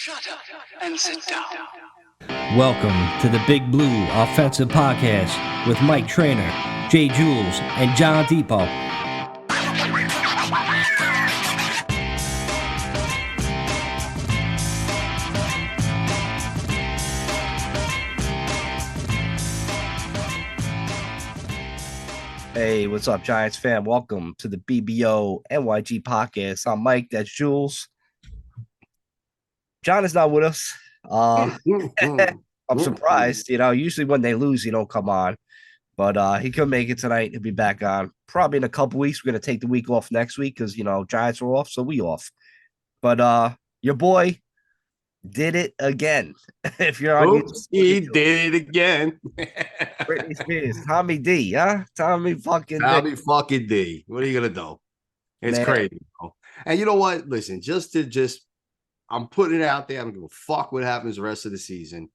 Shut up and sit down. Welcome to the Big Blue Offensive Podcast with Mike Trainer, Jay Jules, and John Depot. Hey, what's up, Giants fan? Welcome to the BBONYG podcast. I'm Mike, that's Jules. John is not with us. I'm surprised. Usually when they lose, you don't come on. But he couldn't make it tonight. He'll be back on probably in a couple weeks. We're going to take the week off next week because, Giants are off, so we off. But your boy did it again. If you're on Oops, he did it again. Britney Spears, Tommy D, huh? Tommy D. What are you gonna do? It's crazy, bro. And you know what? Listen, I'm putting it out there. I don't give a fuck what happens the rest of the season.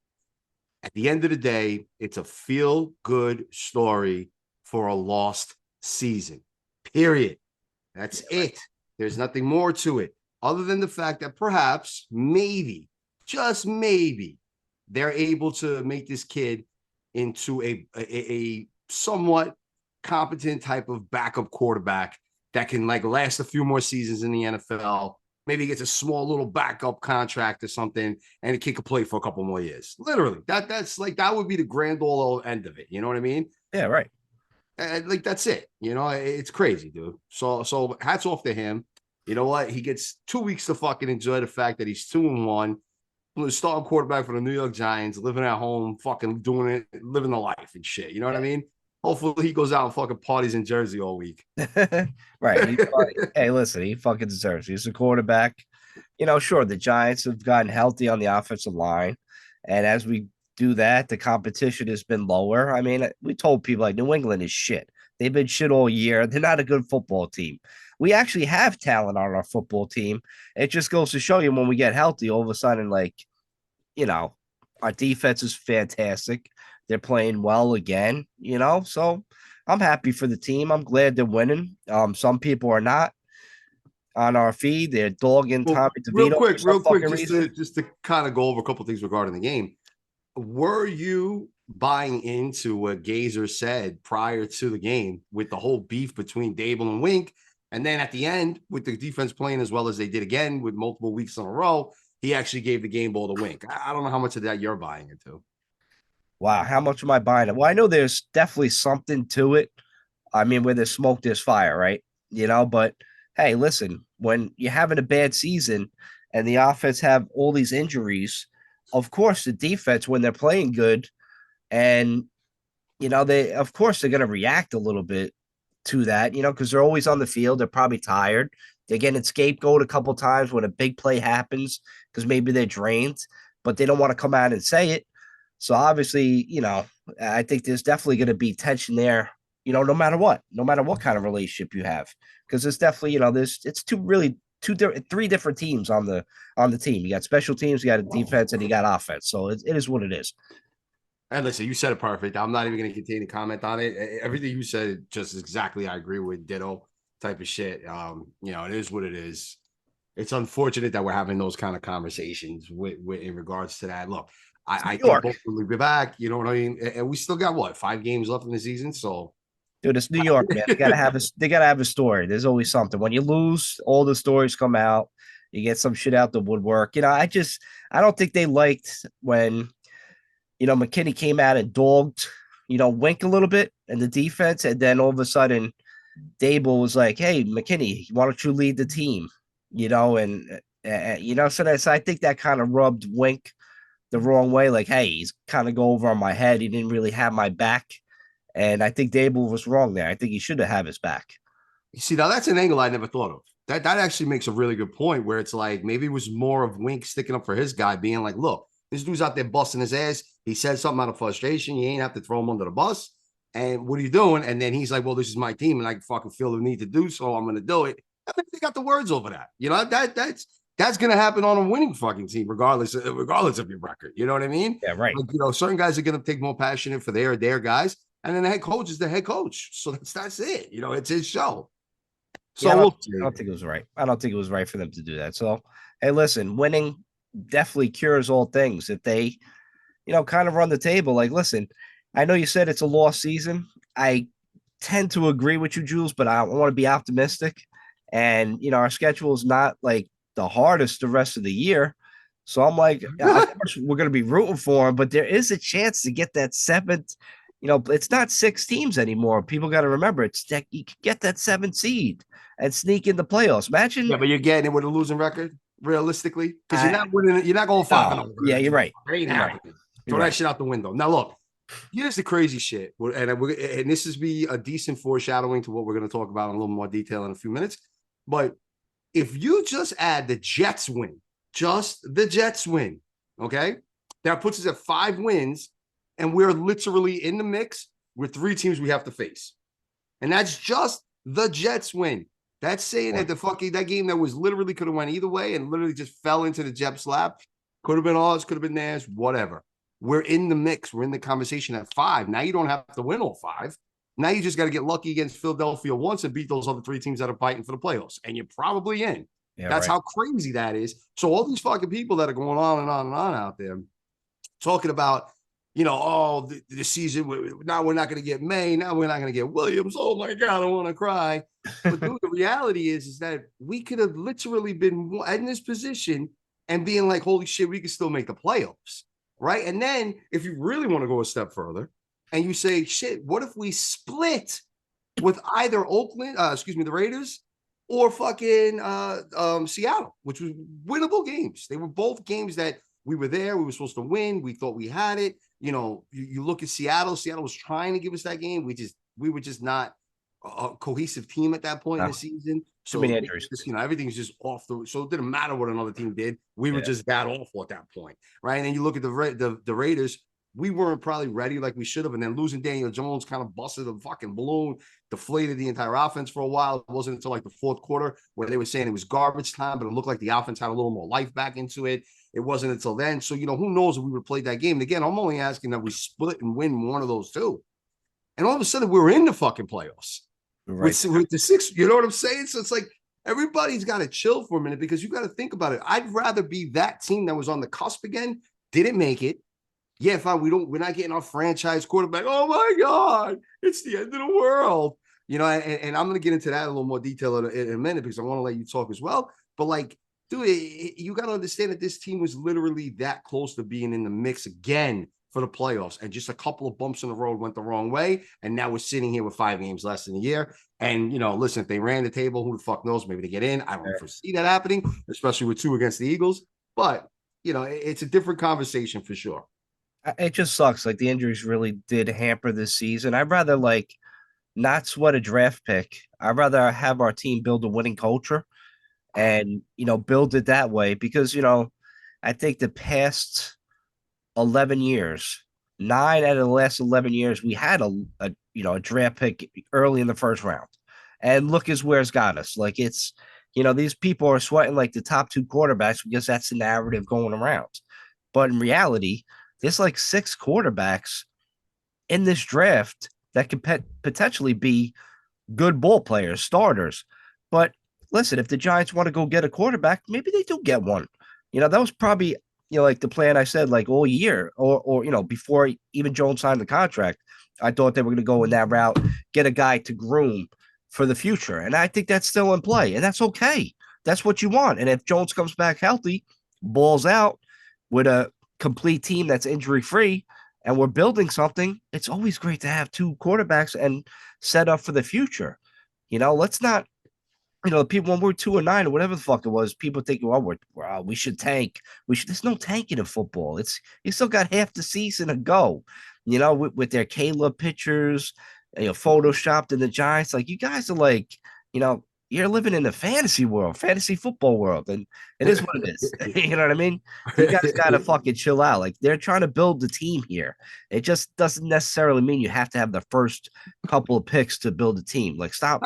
At the end of the day, it's a feel-good story for a lost season. Period. That's it. There's nothing more to it, other than the fact that perhaps, maybe, just maybe, they're able to make this kid into a somewhat competent type of backup quarterback that can last a few more seasons in the NFL. Maybe he gets a small little backup contract or something, and the kid could play for a couple more years. Literally, that would be the grand old end of it. You know what I mean? Yeah, right. That's it. It's crazy, dude. So hats off to him. You know what? He gets 2 weeks to fucking enjoy the fact that he's 2-1. Starting quarterback for the New York Giants, living at home, fucking doing it, living the life and shit. You know what I mean? Hopefully he goes out and fucking parties in Jersey all week. Right. Hey, listen, he fucking deserves it. He's a quarterback. Sure, the Giants have gotten healthy on the offensive line. And as we do that, the competition has been lower. I mean, we told people New England is shit. They've been shit all year. They're not a good football team. We actually have talent on our football team. It just goes to show you when we get healthy, all of a sudden, our defense is fantastic. They're playing well again, So I'm happy for the team. I'm glad they're winning. Some people are not on our feed. They're dogging Tommy Devito. Real quick, just to kind of go over a couple of things regarding the game. Were you buying into what Gazer said prior to the game with the whole beef between Dable and Wink? And then at the end, with the defense playing as well as they did again with multiple weeks in a row, he actually gave the game ball to Wink. I don't know how much of that you're buying into. Wow, how much am I buying it? Well, I know there's definitely something to it. I mean, where there's smoke, there's fire, right? But hey, listen, when you're having a bad season and the offense have all these injuries, of course, the defense, when they're playing good, and they're going to react a little bit to that, because they're always on the field. They're probably tired. They're getting scapegoat a couple times when a big play happens because maybe they're drained, but they don't want to come out and say it. So obviously, I think there's definitely going to be tension there, no matter what kind of relationship you have, because it's definitely, it's three different teams on the team. You got special teams, you got a defense, and you got offense. So it is what it is. And listen, you said it perfect. I'm not even going to continue to comment on it. Everything you said, just exactly, I agree with. Ditto type of shit. It is what it is. It's unfortunate that we're having those kind of conversations with in regards to that. Look, I think both will be back. You know what I mean? And we still got 5 games left in the season. So, dude, it's New York, man. They gotta have a story. There's always something. When you lose, all the stories come out. You get some shit out the woodwork. I don't think they liked when McKinney came out and dogged, Wink a little bit in the defense. And then all of a sudden, Dable was like, hey, McKinney, why don't you lead the team? So I think that kind of rubbed Wink the wrong way. Like, hey, he's kind of go over on my head. He didn't really have my back. And I think Dable was wrong there. I think he should have his back. You see, now that's an angle I never thought of. That actually makes a really good point where it's like maybe it was more of Wink sticking up for his guy, being like, look, this dude's out there busting his ass. He said something out of frustration. You ain't have to throw him under the bus. And what are you doing? And then he's like, well, this is my team, and I fucking feel the need to do so. I'm going to do it. I think they got the words over that. That's going to happen on a winning fucking team, regardless of your record. You know what I mean? Yeah, right. Certain guys are going to take more passionate for their guys, and then the head coach is the head coach. So that's it. It's his show. So I don't think it was right. I don't think it was right for them to do that. So, hey, listen, winning definitely cures all things if they, kind of run the table. Like, listen, I know you said it's a lost season. I tend to agree with you, Jules, but I want to be optimistic. And, our schedule is not like the hardest the rest of the year. So I'm like, of course, we're going to be rooting for him, but there is a chance to get that seventh. It's not 6 teams anymore. People got to remember it's that you can get that 7th seed and sneak in the playoffs. Imagine. Yeah, but you're getting it with a losing record, realistically, because you're I- not winning. You're not going 5-0. Yeah, you're right. It ain't You're right. happening. You're Throw that right. shit out the window. Now look, here's the crazy shit, and this is be a decent foreshadowing to what we're going to talk about in a little more detail in a few minutes. But if you just add the Jets win, just the Jets win, okay, that puts us at 5 wins, and we're literally in the mix with 3 teams we have to face, and that's just the Jets win. That's saying that that game that was literally could have went either way and literally just fell into the Jets' lap. Could have been ours, could have been theirs, whatever. We're in the mix. We're in the conversation at 5. Now you don't have to win all 5. Now you just got to get lucky against Philadelphia once and beat those other 3 teams that are fighting for the playoffs, and you're probably in. Yeah, that's right. How crazy that is. So all these fucking people that are going on and on and on out there talking about, the season, now we're not going to get May, now we're not going to get Williams. Oh my God, I want to cry. But dude, the reality is that we could have literally been in this position and being like, holy shit, we can still make the playoffs, right? And then if you really want to go a step further and you say, shit, what if we split with either the Raiders or fucking Seattle, which was winnable games. They were both games that we were there. We were supposed to win. We thought we had it. You look at Seattle. Seattle was trying to give us that game. We were just not a cohesive team at that point in the season. So many injuries. Everything's just off so it didn't matter what another team did. We were just that awful at that point, right? And then you look at the Raiders. We weren't probably ready like we should have. And then losing Daniel Jones kind of busted the fucking balloon, deflated the entire offense for a while. It wasn't until like the 4th quarter where they were saying it was garbage time, but it looked like the offense had a little more life back into it. It wasn't until then. So, who knows if we would have played that game. And again, I'm only asking that we split and win one of those 2. And all of a sudden, we're in the fucking playoffs. Right. With the 6, you know what I'm saying? So it's like everybody's got to chill for a minute because you got to think about it. I'd rather be that team that was on the cusp again, didn't make it. Yeah, fine. We're not getting our franchise quarterback. Oh my God, it's the end of the world. And I'm going to get into that in a little more detail in a minute because I want to let you talk as well. But like, dude, you got to understand that this team was literally that close to being in the mix again for the playoffs. And just a couple of bumps in the road went the wrong way. And now we're sitting here with 5 games less than a year. And, listen, if they ran the table, who the fuck knows? Maybe they get in. I don't foresee that happening, especially with 2 against the Eagles. But, it's a different conversation for sure. It just sucks. Like the injuries really did hamper this season. I'd rather not sweat a draft pick. I'd rather have our team build a winning culture and, build it that way because, I think the past 11 years, 9 out of the last 11 years, we had a draft pick early in the first round. And look is where it's got us. Like it's, these people are sweating like the top 2 quarterbacks because that's the narrative going around. But in reality, there's like 6 quarterbacks in this draft that could potentially be good ball players, starters. But listen, if the Giants want to go get a quarterback, maybe they do get one. That was probably, like the plan I said, like all year or before even Jones signed the contract. I thought they were going to go in that route, get a guy to groom for the future. And I think that's still in play. And that's okay. That's what you want. And if Jones comes back healthy, balls out with a complete team that's injury free and we're building something, it's always great to have 2 quarterbacks and set up for the future. Let's not, people when we're 2-9 or whatever the fuck it was, people think, well, we should tank. There's no tanking in football. You still got half the season to go, with their Caleb pictures, photoshopped in the Giants. Like you guys are like, you're living in a fantasy world, fantasy football world, and it is what it is. You know what I mean? You guys got to fucking chill out. Like they're trying to build the team here. It just doesn't necessarily mean you have to have the first couple of picks to build a team. Like stop.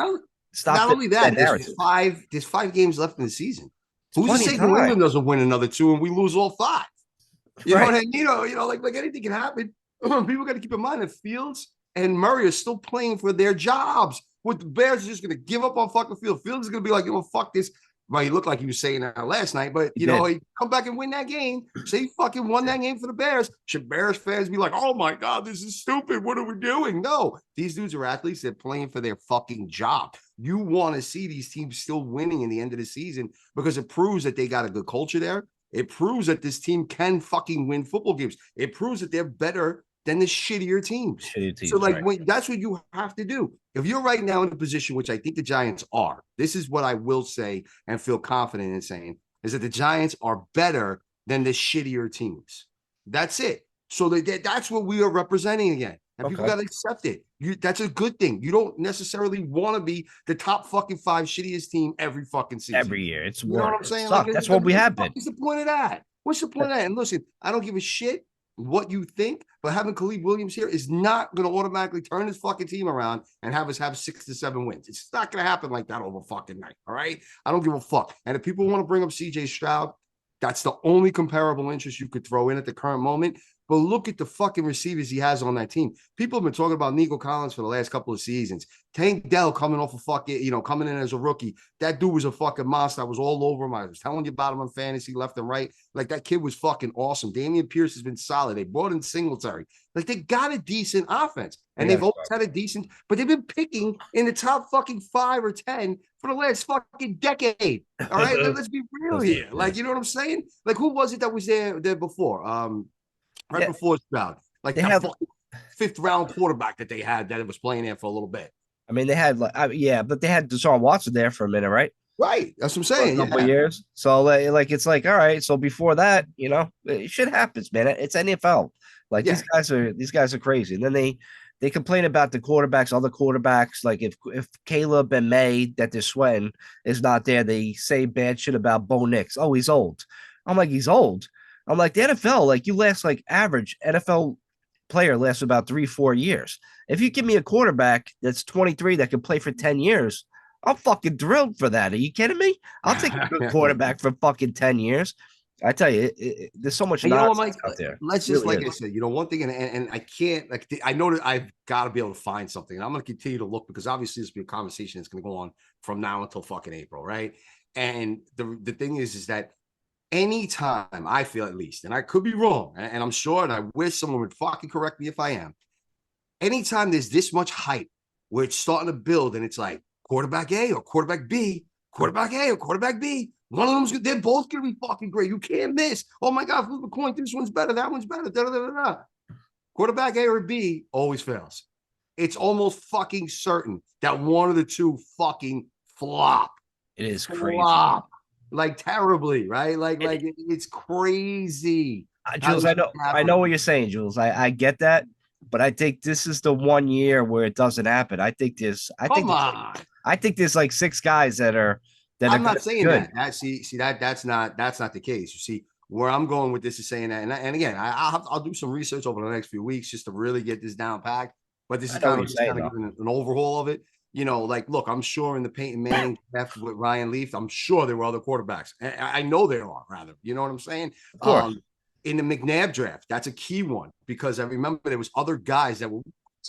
Not only that, there's 5 games left in the season. Who's to say New England doesn't win another 2 and we lose all 5? You know what I mean? Like anything can happen. People got to keep in mind that Fields and Murray are still playing for their jobs. What the Bears are just going to give up on fucking Fields. Fields is going to be like, fuck this. Well, he looked like he was saying that last night, but He you know, did. he come back and win that game. Say he fucking won that game for the Bears. Should Bears fans be like, oh my God, this is stupid. What are we doing? No, these dudes are athletes. They're playing for their fucking job. You want to see these teams still winning in the end of the season because it proves that they got a good culture there. It proves that this team can fucking win football games. It proves that they're better than the shittier teams. Shitty So, teams, like, right. that's what you have to do. If you're right now in a position, which I think the Giants are, this is what I will say and feel confident in saying, is that the Giants are better than the shittier teams. That's it. So that's what we are representing again. And people Okay. got to accept it. That's a good thing. You don't necessarily want to be the top fucking 5 shittiest team every fucking season. Every year. It's You know what work. I'm It saying? Like, sucks. That's what we have been. what's the point of that? What's the point of that? And listen, I don't give a shit what you think, but having Khalid Williams here is not going to automatically turn his fucking team around and have us have 6 to 7 wins. It's not going to happen like that over fucking night. All right. I don't give a fuck. And if people want to bring up CJ Stroud, that's the only comparable interest you could throw in at the current moment. But look at the fucking receivers he has on that team. People have been talking about Nico Collins for the last couple of seasons. Tank Dell coming off a fucking, coming in as a rookie. That dude was a fucking monster. I was all over him. I was telling you about him on fantasy left and right. Like, that kid was fucking awesome. Damian Pierce has been solid. They brought in Singletary. Like, they got a decent offense. And they've always had a decent, but they've been picking in the top fucking 5 or 10 for the last fucking decade. All right. Let's be real here. Like, you know what I'm saying? Like, who was it that was there before? Right before Stroud, like they that have 5th round quarterback that they had that was playing there for a little bit. I mean, they had but they had Deshaun Watson there for a minute, right? Right. That's what I'm For saying. a couple of years. So like it's like, all right. So before that, shit happens, man. It's NFL. Like these guys are crazy. And then they complain about the quarterbacks, other quarterbacks. Like if Caleb and May that they're sweating is not there, they say bad shit about Bo Nix. Oh, he's old. I'm like, he's old. I'm like, the NFL, like you last like average NFL player lasts about 3-4 years. If you give me a quarterback that's 23 that can play for 10 years, I'm fucking thrilled for that. Are you kidding me? I'll take a good quarterback for fucking 10 years. I tell you, there's so much nonsense out there. Let's just, really, like I said, one thing, and I can't, like, I know that I've got to be able to find something. And I'm going to continue to look because obviously this will be a conversation that's going to go on from now until fucking April, right? And the thing is that anytime I feel, at least, and I could be wrong, and I'm sure, and I wish someone would fucking correct me if I am, anytime there's this much hype where it's starting to build and it's like quarterback A or quarterback B, quarterback A or quarterback B, one of them's good. They're both going to be fucking great. You can't miss. Oh my God, flip a coin. This one's better. That one's better. Da, da, da, da. Quarterback A or B always fails. It's almost fucking certain that one of the two fucking flop. It is crazy. Flop. Like terribly, right? Like it's crazy. Jules, I know what you're saying, Jules. I get that, but I think this is the one year where it doesn't happen. I think there's like 6 guys that are I'm not saying good. That's not the case. You see, where I'm going with this is saying that, and again, I'll do some research over the next few weeks just to really get this down packed. But this is kind of giving an overhaul of it. Like, look, I'm sure in the Peyton Manning draft with Ryan Leaf, I'm sure there were other quarterbacks. I know there are, rather. You know what I'm saying? Of course. In the McNabb draft, that's a key one because I remember there was other guys that were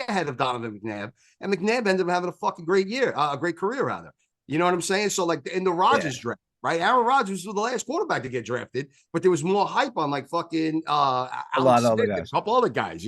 ahead of Donovan McNabb, and McNabb ended up having a fucking great year, a great career, rather. You know what I'm saying? So, like, in the Rodgers draft, right? Aaron Rodgers was the last quarterback to get drafted, but there was more hype on, like, fucking a lot of other guys. A couple other guys,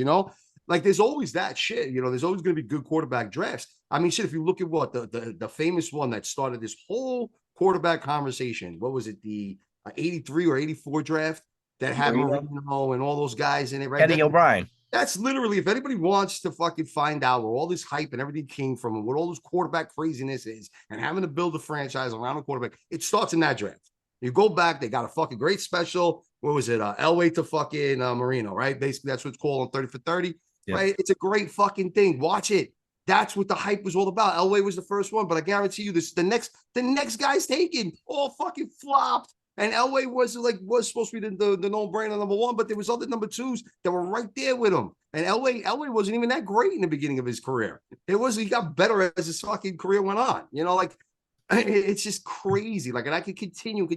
Like, there's always that shit, there's always going to be good quarterback drafts. I mean, shit, if you look at what the famous one that started this whole quarterback conversation, what was it, the 83 or 84 draft that had Marino and all those guys in it, right? Eddie O'Brien. That's literally, if anybody wants to fucking find out where all this hype and everything came from and what all this quarterback craziness is and having to build a franchise around a quarterback, it starts in that draft. You go back, they got a fucking great special. What was it? Elway to fucking Marino, right? Basically, that's what it's called on 30 for 30. Yeah. Right? It's a great fucking thing. Watch it. That's what the hype was all about. Elway was the first one, but I guarantee you this the next guy's taken all fucking flopped. And Elway was supposed to be the no-brainer number 1, but there was other number 2s that were right there with him. And Elway wasn't even that great in the beginning of his career. He got better as his fucking career went on. It's just crazy. Like, and I could continue.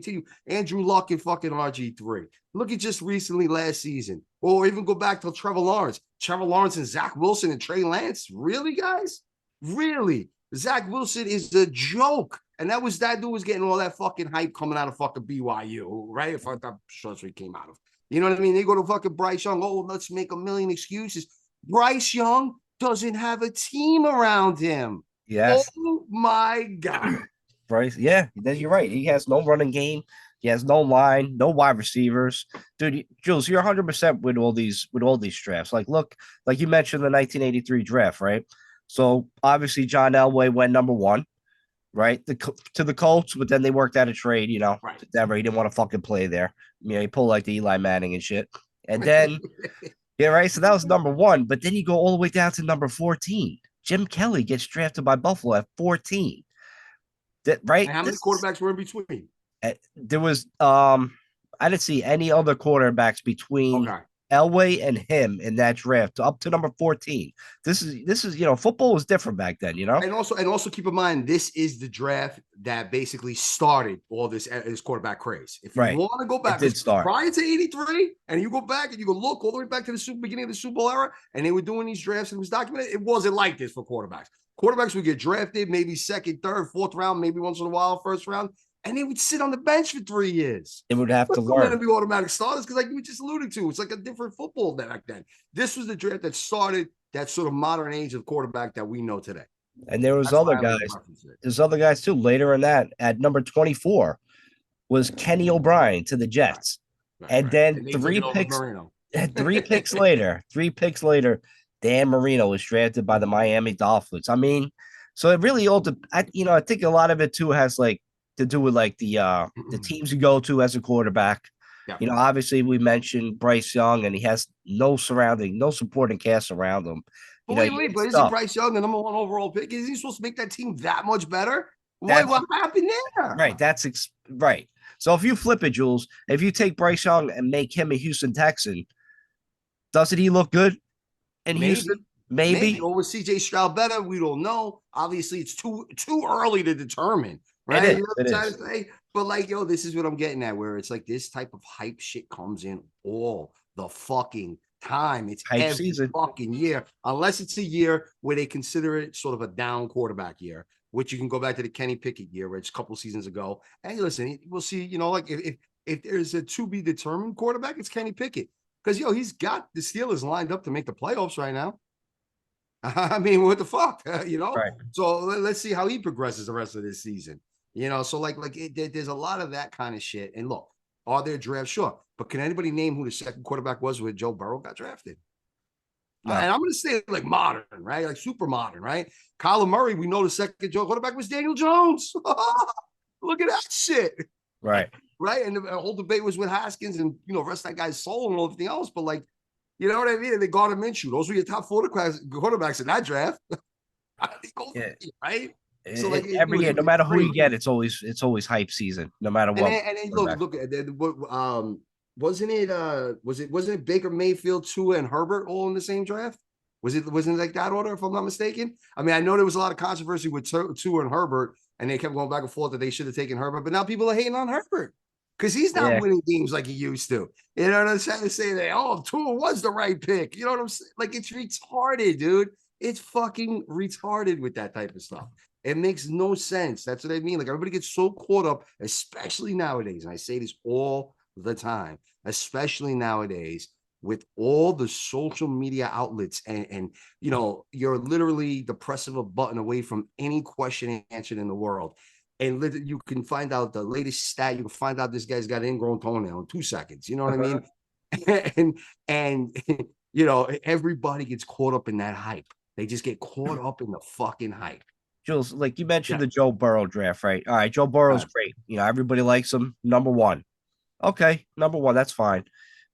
Andrew Luck and fucking RG3. Look at just recently last season. Or even go back to Trevor Lawrence. Trevor Lawrence and Zach Wilson and Trey Lance. Really, guys? Really? Zach Wilson is a joke. And that dude was getting all that fucking hype coming out of fucking BYU, right? If I thought that's where he came out of. You know what I mean? They go to fucking Bryce Young. Oh, let's make a million excuses. Bryce Young doesn't have a team around him. Yes. Oh my God. Bryce, yeah, you're right. He has no running game. He has no line, no wide receivers. Dude, Jules, you're 100% with all these drafts. Like, look, like you mentioned the 1983 draft, right? So obviously John Elway went number 1, right? To the Colts, but then they worked out a trade, Right. to Denver. He didn't want to fucking play there. He pulled like the Eli Manning and shit. And then, yeah, right. So that was number 1, but then you go all the way down to number 14. Jim Kelly gets drafted by Buffalo at 14. That right? And how many quarterbacks were in between? There was I didn't see any other quarterbacks between Elway and him in that draft up to number 14. This is football was different back then, And also keep in mind, this is the draft that basically started all this quarterback craze. If you want to go back, prior to 83, and you go back and you go look all the way back to the beginning of the Super Bowl era, and they were doing these drafts and it was documented, it wasn't like this for quarterbacks. Quarterbacks would get drafted maybe second, third, fourth round, maybe once in a while, first round, and they would sit on the bench for 3 years. They would have to learn. Going to be automatic starters because, like you were just alluding to, it's like a different football back then. This was the draft that started that sort of modern age of quarterback that we know today. And there was other guys. There's other guys too. Later in that, at number 24, was Kenny O'Brien to the Jets, and then three picks later, Dan Marino was drafted by the Miami Dolphins. I mean, so it really all, I think a lot of it too has like to do with like the teams you go to as a quarterback. Yeah. Obviously we mentioned Bryce Young, and he has no supporting cast around him. But isn't Bryce Young the number 1 overall pick? Is he supposed to make that team that much better? What happened there? Right. That's right. So if you flip it, Jules, if you take Bryce Young and make him a Houston Texan, doesn't he look good in Houston? Maybe. Or with CJ Stroud better? We don't know. Obviously, it's too early to determine. Right? It is. You know what I'm trying to say? But like, this is what I'm getting at, where it's like this type of hype shit comes in all the fucking time. It's hype every season. Fucking year, unless it's a year where they consider it sort of a down quarterback year, which you can go back to the Kenny Pickett year, which a couple seasons ago. And listen, we'll see. Like if there's a to be determined quarterback, it's Kenny Pickett, because he's got the Steelers lined up to make the playoffs right now. I mean, what the fuck, Right. So let's see how he progresses the rest of this season. So there's a lot of that kind of shit. And look, are there drafts? Sure. But can anybody name who the second quarterback was when Joe Burrow got drafted? No. And I'm going to say like modern, right? Like super modern, right? Kyler Murray, we know the second quarterback was Daniel Jones. Look at that shit. Right. Right. And the whole debate was with Haskins and, rest of that guy's soul and everything else. But like, you know what I mean? And they got him Minshew. Those were your top quarterbacks in that draft. Right? So like every year, no matter who you get, it's always hype season, no matter what. And look, wasn't it Baker Mayfield, Tua, and Herbert all in the same draft? Wasn't it like that order, if I'm not mistaken? I mean, I know there was a lot of controversy with Tua and Herbert, and they kept going back and forth that they should have taken Herbert, but now people are hating on Herbert because he's not winning games like he used to. You know what I'm trying to say? Tua was the right pick. You know what I'm saying? Like, it's retarded, dude. It's fucking retarded with that type of stuff. It makes no sense. That's what I mean. Like, everybody gets so caught up, especially nowadays. And I say this all the time, especially nowadays with all the social media outlets. And you're literally the press of a button away from any question answered in the world. And you can find out the latest stat. You can find out this guy's got an ingrown toenail in 2 seconds. You know what I mean? and everybody gets caught up in that hype. They just get caught up in the fucking hype. Jules, like you mentioned the Joe Burrow draft, right? All right, Joe Burrow's great. Everybody likes him. Number 1. Okay, number 1, that's fine.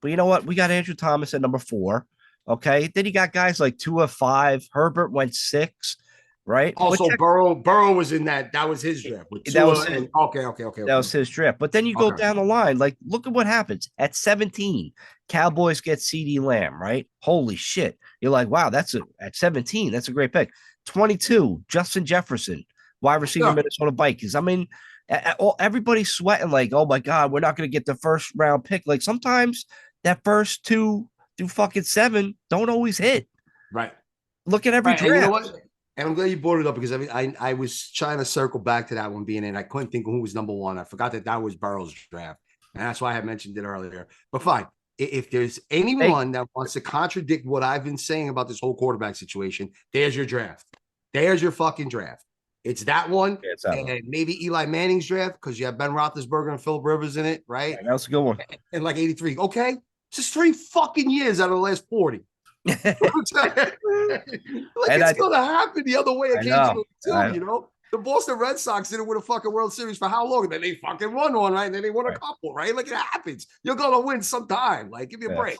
But you know what? We got Andrew Thomas at number 4. Okay. Then you got guys like 2 or 5. Herbert went 6, right? Also, Burrow was in that. That was his draft. That was his, okay. That was his draft. But then you go down the line. Like, look at what happens. At 17, Cowboys get CeeDee Lamb, right? Holy shit. You're like, wow, at 17, that's a great pick. 22, Justin Jefferson, wide receiver, Minnesota Vikings. I mean, everybody's sweating like, oh my God, we're not going to get the first round pick. Like, sometimes that first 2 through fucking 7 don't always hit. Right. Look at every draft. And you know what? And I'm glad you brought it up because I was trying to circle back to that one being in. I couldn't think of who was number one. I forgot that was Burrow's draft. And that's why I mentioned it earlier. But fine. If there's anyone that wants to contradict what I've been saying about this whole quarterback situation, there's your draft. There's your fucking draft. It's that one. Yeah, it's that and one. maybe Eli Manning's draft because you have Ben Roethlisberger and Philip Rivers in it, right? That was a good one. And like 83. Okay. It's just 3 fucking years out of the last 40. Like it's going to happen the other way occasionally too, you know? The Boston Red Sox didn't win a fucking World Series for how long? And then they fucking won one, right? And then they won a couple, right? Like it happens. You're going to win sometime. Like, give me a break.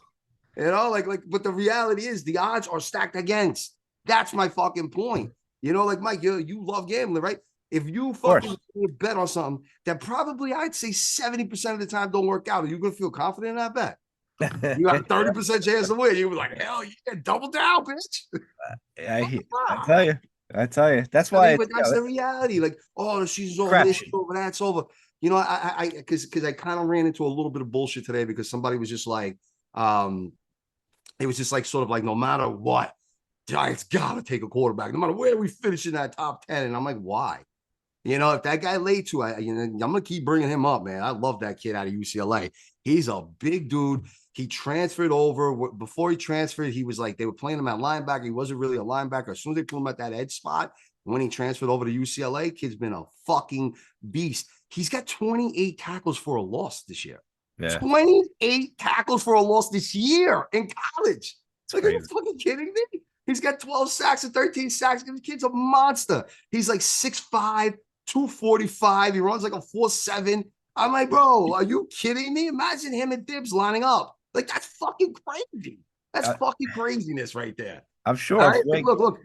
You know, but the reality is the odds are stacked against. That's my fucking point. You know, like Mike, you love gambling, right? If you fucking bet on something that probably I'd say 70% of the time don't work out, are you going to feel confident in that bet? You got a 30% chance to win. You were like, hell yeah, double down, bitch. I tell you. That's why. But that's the reality. Like, oh, the season's over, this is over, that's over. You know, because I kind of ran into a little bit of bullshit today because somebody was just like, it was just like sort of like, no matter what, Giants gotta take a quarterback, no matter where we finish in that top 10. And I'm like, why? You know, if that guy laid to, I'm gonna keep bringing him up, man. I love that kid out of UCLA. He's a big dude. He transferred over. Before he transferred, he was like, they were playing him at linebacker. He wasn't really a linebacker. As soon as they put him at that edge spot, when he transferred over to UCLA, kid's been a fucking beast. He's got 28 tackles for a loss this year. Yeah. 28 tackles for a loss this year in college. Like, are you fucking kidding me? He's got 12 sacks and 13 sacks. The kid's a monster. He's like 6'5", 245. He runs like a 4.7. I'm like, bro, are you kidding me? Imagine him and Dibbs lining up. Like, that's fucking crazy. That's fucking craziness right there. I'm sure. Right? Look,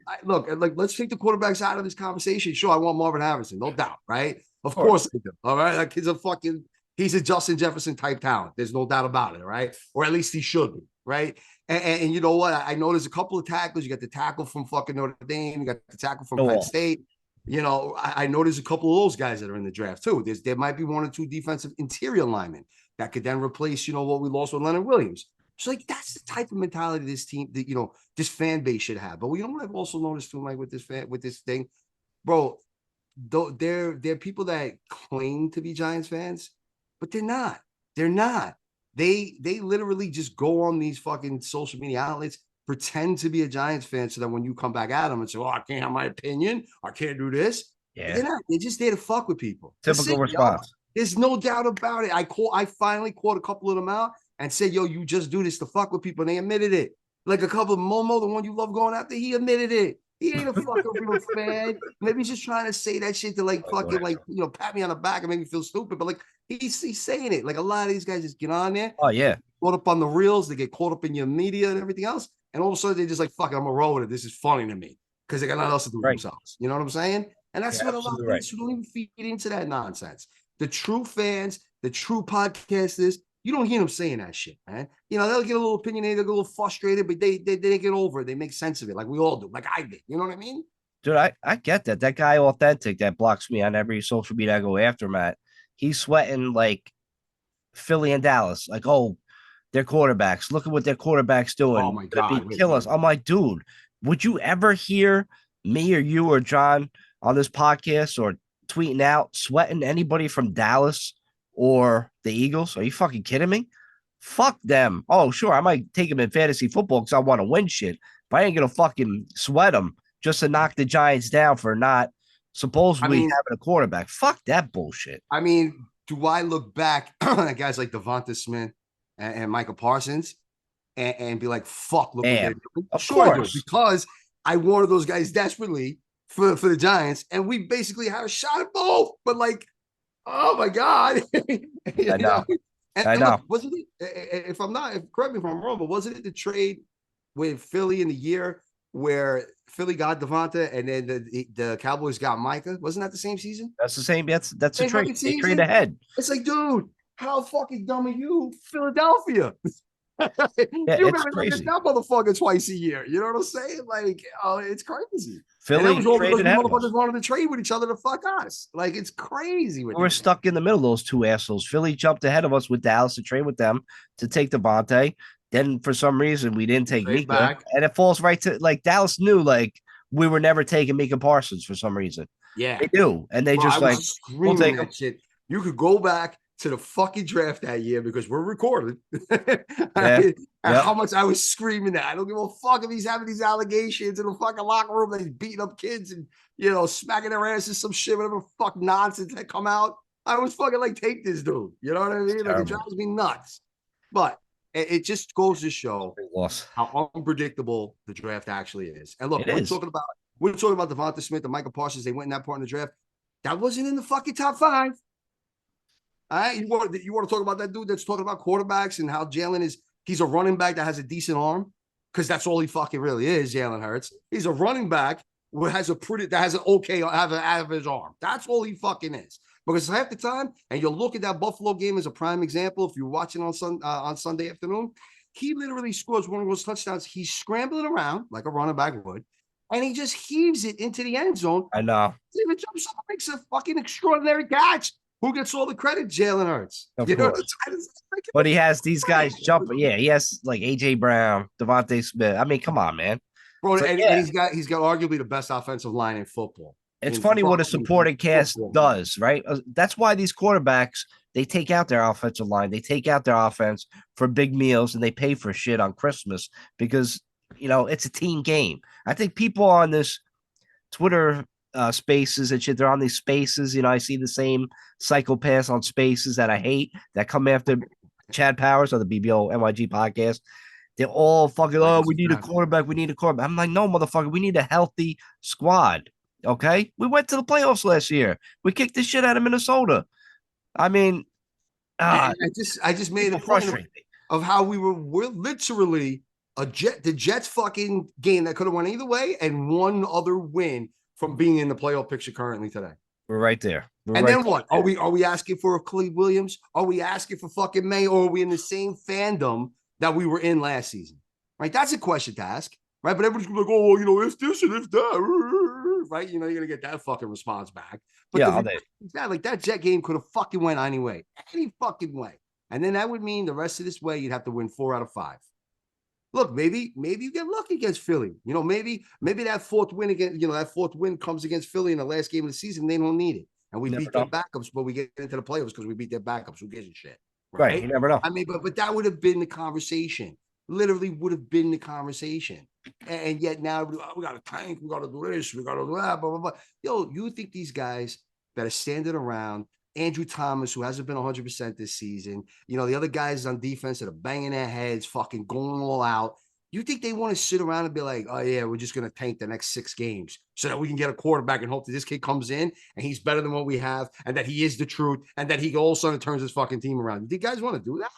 let's take the quarterbacks out of this conversation. Sure, I want Marvin Harrison, no doubt, right? Of course I do. All right. That kid's he's a Justin Jefferson type talent. There's no doubt about it, right? Or at least he should be, right? And you know what? I know there's a couple of tackles. You got the tackle from fucking Notre Dame. You got the tackle from Penn State. You know, I know there's a couple of those guys that are in the draft too. There might be 1 or 2 defensive interior linemen that could then replace, you know, what we lost with Leonard Williams. So like that's the type of mentality this team that, you know, this fan base should have. But you know what I've also noticed too, Mike, with this thing, bro. They're people that claim to be Giants fans, but they're not. They're not. They literally just go on these fucking social media outlets, pretend to be a Giants fan, so that when you come back at them and say, "Oh, I can't have my opinion. I can't do this." Yeah, they're not. They're just there to fuck with people. Typical response. There's no doubt about it. I finally caught a couple of them out and said, "Yo, you just do this to fuck with people," and they admitted it. Like a couple of Momo, the one you love going after, he admitted it. He ain't a fucking real fan. Maybe he's just trying to say that shit to like fucking like, you know, pat me on the back and make me feel stupid. But like he's saying it. Like a lot of these guys just get on there. Oh yeah. Caught up on the reels. They get caught up in your media and everything else. And all of a sudden they're just like, fuck it, I'm gonna roll with it. This is funny to me. Because they got nothing else to do with themselves. You know what I'm saying? And that's what a lot of people don't even feed into that nonsense. The true fans, the true podcasters, you don't hear them saying that shit, man. You know, they'll get a little opinionated, they'll get a little frustrated, but they get over it. They make sense of it, like we all do, like I did. You know what I mean? Dude, I get that. That guy Authentic that blocks me on every social media I go after, Matt. He's sweating like Philly and Dallas. Like, oh, their quarterbacks. Look at what their quarterback's doing. Oh my God. Kill us. I'm like, dude, would you ever hear me or you or John on this podcast or tweeting out sweating anybody from Dallas or the Eagles? Are you fucking kidding me? Fuck them. Oh, sure, I might take them in fantasy football because I want to win shit, but I ain't gonna fucking sweat them just to knock the Giants down for not supposedly having a quarterback. Fuck that bullshit. I mean, do I look back at guys like Devonta Smith and Michael Parsons and be like, fuck, look what they're doing? Of course. Because I wanted those guys desperately for the Giants, and we basically had a shot at both. But like, oh my God. I know. I know. Look, wasn't it, correct me if I'm wrong, but wasn't it the trade with Philly in the year where Philly got Devonta and then the Cowboys got Micah? Wasn't that the same season? That's the same. That's a trade. They trade ahead. It's like, dude, how fucking dumb are you, Philadelphia? Yeah, you gotta look at that motherfucker twice a year. You know what I'm saying? Like, oh, it's crazy. Philly was all because motherfuckers wanted to trade with each other to fuck us. Like, it's crazy. We're stuck in the middle of those two assholes. Philly jumped ahead of us with Dallas to trade with them to take Devontae. Then for some reason we didn't take Nico, and it falls right to like Dallas knew like we were never taking Micah Parsons for some reason. Yeah. They do. And they Bro, just I was like, we'll screaming take that him. shit. You could go back to the fucking draft that year because we're recorded. Yeah. And Yep. how much I was screaming that. I don't give a fuck if he's having these allegations in the fucking locker room that he's beating up kids and, smacking their asses, some shit, whatever fuck nonsense that come out. I was fucking like, take this dude. You know what I mean? Like, it drives me nuts. But it just goes to show how unpredictable the draft actually is. And look, we're talking about Devonta Smith and Michael Parsons. They went in that part in the draft. That wasn't in the fucking top 5. All right. You want to talk about that dude that's talking about quarterbacks and how Jalen he's a running back that has a decent arm? Because that's all he fucking really is, Jalen Hurts. He's a running back who has an average arm. That's all he fucking is. Because half the time, and you'll look at that Buffalo game as a prime example, if you're watching on Sunday afternoon, he literally scores one of those touchdowns. He's scrambling around like a running back would, and he just heaves it into the end zone. I know. Even jumps up, makes a fucking extraordinary catch. Who gets all the credit? Jalen Hurts. Of course. But he has these guys jumping. Yeah, he has like AJ Brown, Devontae Smith. I mean, come on, man. Bro, and he's got arguably the best offensive line in football. It's funny what a supporting cast does, right? That's why these quarterbacks, they take out their offensive line, they take out their offense for big meals, and they pay for shit on Christmas because, it's a team game. I think people on this Twitter spaces and shit, they're on these spaces. I see the same psychopaths on spaces that I hate that come after Chad Powers on the BBONYG podcast. They're all fucking, we need a quarterback. We need a quarterback. I'm like, no, motherfucker, we need a healthy squad. Okay, we went to the playoffs last year. We kicked the shit out of Minnesota. I mean, I just made a point of how we're literally the Jets fucking game that could have went either way, and one other win from being in the playoff picture currently today. We're right there. Then what? Are we asking for a Cleve Williams? Are we asking for fucking May? Or are we in the same fandom that we were in last season? Right? That's a question to ask. Right? But everybody's gonna be like, oh, if this and if that. Right? You're gonna get that fucking response back. But that Jet game could have fucking went anyway. Any fucking way. And then that would mean the rest of this way you'd have to win 4 out of 5. Look, maybe you get lucky against Philly. Maybe that fourth win comes against Philly in the last game of the season. They don't need it. And we beat their backups, but we get into the playoffs because we beat their backups. Who gives a shit? Right. You never know. I mean, but that would have been the conversation. Literally would have been the conversation. And yet now we got to tank. We got to do this. We got to do that. Blah, blah, blah. Yo, you think these guys that are standing around, Andrew Thomas, who hasn't been 100% this season, the other guys on defense that are banging their heads, fucking going all out. You think they want to sit around and be like, oh, yeah, we're just going to tank the next 6 games so that we can get a quarterback and hope that this kid comes in and he's better than what we have and that he is the truth and that he all of a sudden turns his fucking team around. You think guys want to do that?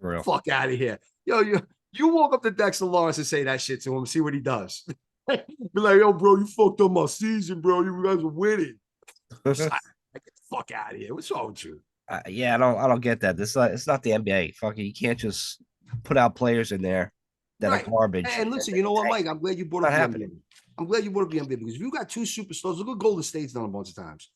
For real. Fuck out of here. Yo, you walk up to Dexter Lawrence and say that shit to him, see what he does. Be like, yo, bro, you fucked up my season, bro. You guys are winning. Get the fuck out of here. What's wrong with you? Yeah, I don't get that. It's not the NBA. Fucking, you can't just put out players in there that are garbage. And listen, you know what, Mike? I'm glad you brought up the NBA. I'm glad you brought up the NBA because if you got 2 superstars, look at Golden State's done a bunch of times.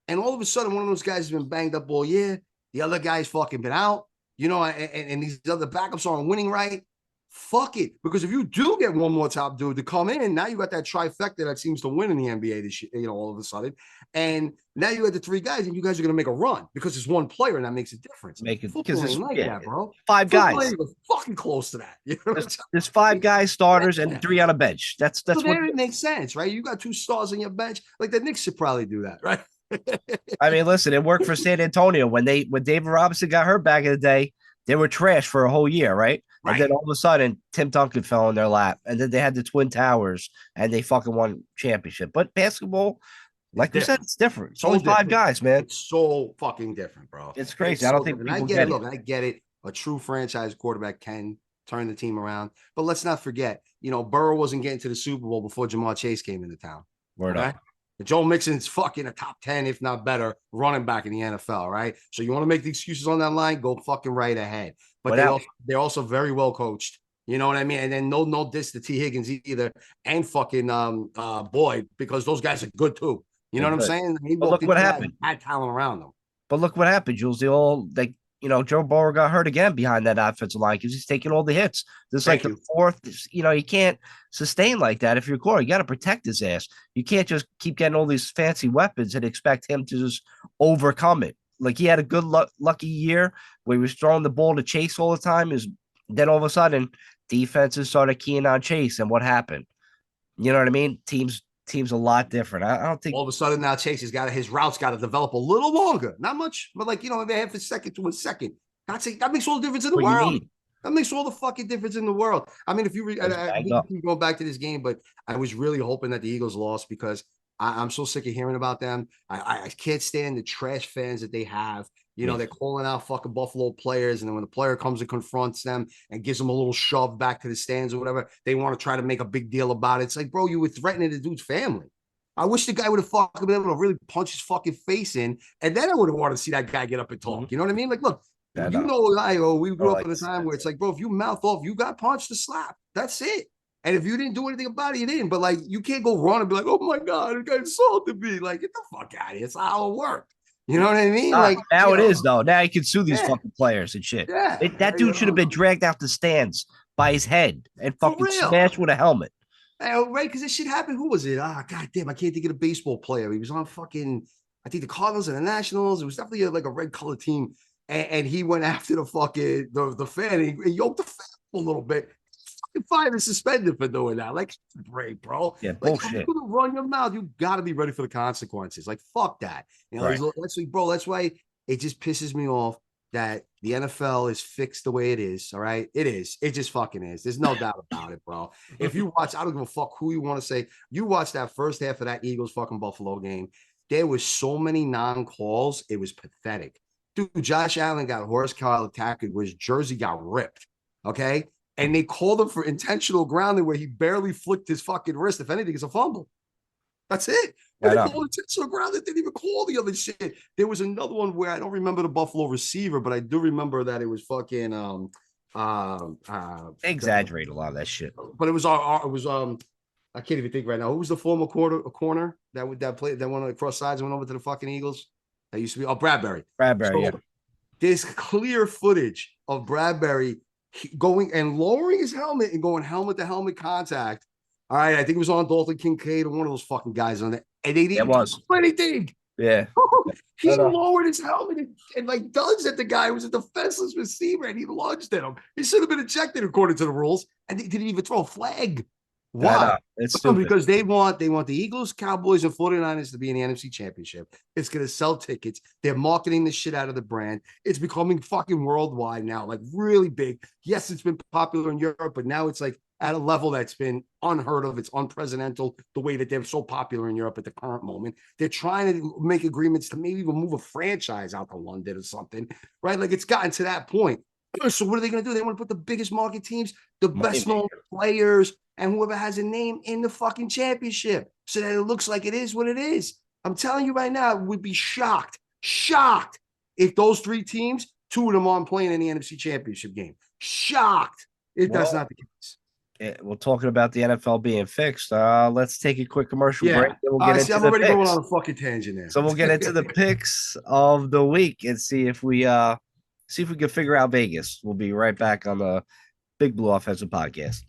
And all of a sudden, one of those guys has been banged up all year. The other guy's fucking been out, and these other backups aren't winning right. Fuck it. Because if you do get one more top dude to come in, now you got that trifecta that seems to win in the NBA this year, all of a sudden. And now you got the 3 guys, and you guys are going to make a run because it's one player, and that makes a difference. Football ain't like that, bro. 5 guys. Football ain't fucking close to that. There's 5 guys starters and 3 on a bench. That's so what it makes sense, right? You got 2 stars on your bench. Like the Knicks should probably do that, right? I mean, listen, it worked for San Antonio when David Robinson got hurt back in the day. They were trash for a whole year, right? And then all of a sudden, Tim Duncan fell in their lap. And then they had the Twin Towers, and they fucking won championship. But basketball, like you said, it's different. It's only 5 guys, man. It's so fucking different, bro. It's crazy. I don't think people get it. Look, I get it. A true franchise quarterback can turn the team around. But let's not forget, Burrow wasn't getting to the Super Bowl before Jamar Chase came into town. Word up. Joe Mixon's fucking a top 10, if not better, running back in the NFL, right? So you want to make the excuses on that line, go fucking right ahead. But they're also very well coached. You know what I mean? And then no diss to T. Higgins either, and fucking Boyd, because those guys are good too. You know what I'm saying? But look what happened. Had talent around them. But look what happened, Jules. They all Joe Burrow got hurt again behind that offensive line because he's taking all the hits. This is like Thank the you. fourth. You can't sustain like that if you're core. You got to protect his ass. You can't just keep getting all these fancy weapons and expect him to just overcome it. Like he had a good lucky year where he was throwing the ball to Chase all the time. Then all of a sudden defenses started keying on Chase, and what happened? You know what I mean? Teams a lot different. I don't think All of a sudden now Chase his routes got to develop a little longer. Not much, but like, maybe half a second to a second. That makes all the difference in the what you world. need. That makes all the fucking difference in the world. I mean, if you read, I keep going back to this game, but I was really hoping that the Eagles lost because I'm so sick of hearing about them. I can't stand the trash fans that they have. They're calling out fucking Buffalo players, and then when the player comes and confronts them and gives them a little shove back to the stands or whatever, they want to try to make a big deal about it. It's like, bro, you were threatening the dude's family. I wish the guy would have fucking been able to really punch his fucking face in, and then I would have wanted to see that guy get up and talk. You know what I mean? Like, look, we grew up in a time where it's like, bro, if you mouth off, you got punched or slapped. That's it. And if you didn't do anything about it, you didn't. But like, you can't go run and be like, oh my God, the guy insulted me. Like, get the fuck out of here. It's not how it worked. You know what I mean? Like now it is though. Now you can sue these fucking players and shit. Yeah, that dude should have been dragged out the stands by his head and fucking smashed with a helmet. Right, because this shit happened. Who was it? God damn, I can't think of the baseball player. He was on fucking, I think the Cardinals and the Nationals. It was definitely like a red color team, and he went after the fucking the fan and he yoked the fan a little bit. Fucking fired and suspended for doing that. Like, break, bro. Yeah, like, bullshit. If you're gonna run your mouth, you got to be ready for the consequences. Like, fuck that. Right. That's why it just pisses me off that the NFL is fixed the way it is. All right. It is. It just fucking is. There's no doubt about it, bro. If you watch, I don't give a fuck who you want to say. You watch that first half of that Eagles fucking Buffalo game. There was so many non-calls. It was pathetic. Dude, Josh Allen got horsepower attacked where his jersey got ripped. Okay. And they called him for intentional grounding where he barely flicked his fucking wrist. If anything, it's a fumble. That's it. But they called intentional grounding. They didn't even call the other shit. There was another one where I don't remember the Buffalo receiver, but I do remember that it was fucking exaggerate a lot of that shit. But it was I can't even think right now. Who was the former corner that played that went across sides and went over to the fucking Eagles? That used to be Bradbury. Yeah. There's clear footage of Bradbury going and lowering his helmet and going helmet to helmet contact. All right, I think it was on Dalton Kincaid or one of those fucking guys on it. And they didn't do anything. Yeah. He lowered his helmet and like dodged at the guy who was a defenseless receiver and he lunged at him. He should have been ejected according to the rules, and they didn't even throw a flag. Why? It's because they want the Eagles, Cowboys, and 49ers to be in the NFC Championship. It's going to sell tickets. They're marketing the shit out of the brand. It's becoming fucking worldwide now, like really big. Yes, it's been popular in Europe, but now it's like at a level that's been unheard of. It's unprecedented the way that they're so popular in Europe at the current moment. They're trying to make agreements to maybe even move a franchise out to London or something, right? Like it's gotten to that point. So what are they going to do? They want to put the biggest market teams, the best known players, and whoever has a name in the fucking championship so that it looks like it is what it is. I'm telling you right now, I would be shocked if those three teams, two of them aren't playing in the NFC Championship game. Shocked if that's not the case. We're talking about the NFL being fixed. Let's take a quick commercial break. We'll get into I'm already going on a fucking tangent there. So we'll get into the picks of the week and see if we can figure out Vegas. We'll be right back on the Big Blue Offensive Podcast.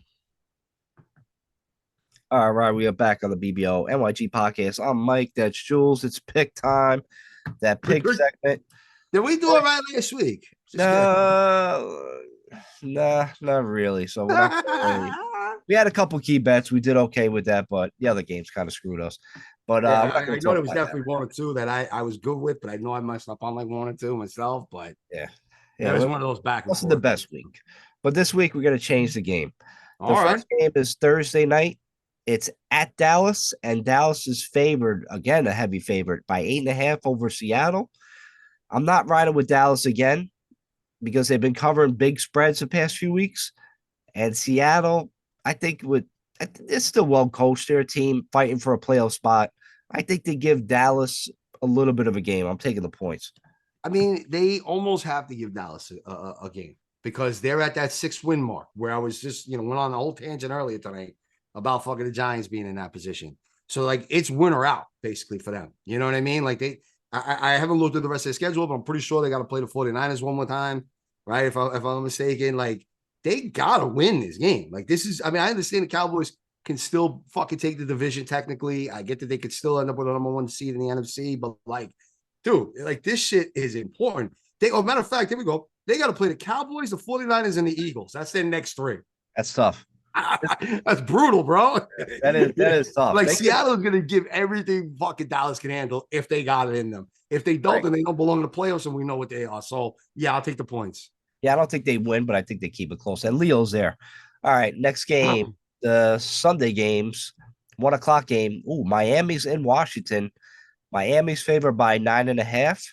All right, we are back on the BBONYG podcast. I'm Mike. That's Jules. It's pick time. That pick segment. Did we do it right last week? Nah, not really. So we're not really. We had a couple key bets. We did okay with that, but the other games kind of screwed us. But I know there was definitely one or two that I was good with, but I know I messed up on like one or two myself. But yeah, it was one of those back. This is the best week, but this week we're gonna change the game. The first game is Thursday night. It's at Dallas, and Dallas is favored, again, a heavy favorite, by 8.5 over Seattle. I'm not riding with Dallas again because they've been covering big spreads the past few weeks. And Seattle, I think it's still well coached. They're a team fighting for a playoff spot. I think they give Dallas a little bit of a game. I'm taking the points. I mean, they almost have to give Dallas a game because they're at that 6-win mark where I was just, went on a whole tangent earlier tonight about fucking the Giants being in that position. So like it's win or out basically for them. You know what I mean? Like I haven't looked at the rest of their schedule, but I'm pretty sure they got to play the 49ers one more time, right? If I'm not mistaken, like they gotta win this game. Like this is, I mean, I understand the Cowboys can still fucking take the division technically. I get that they could still end up with a number 1 seed in the NFC, but like, dude, like this shit is important. Matter of fact, here we go. They got to play the Cowboys, the 49ers, and the Eagles. That's their next 3. That's tough. That's brutal, bro. That is tough. Like Seattle is gonna give everything fucking Dallas can handle if they got it in them. If they don't, then they don't belong in the playoffs, and we know what they are. So yeah, I'll take the points. Yeah, I don't think they win, but I think they keep it close. And Leo's there. All right, next game, the Sunday games, 1:00 game. Ooh, Miami's in Washington. Miami's favored by 9.5.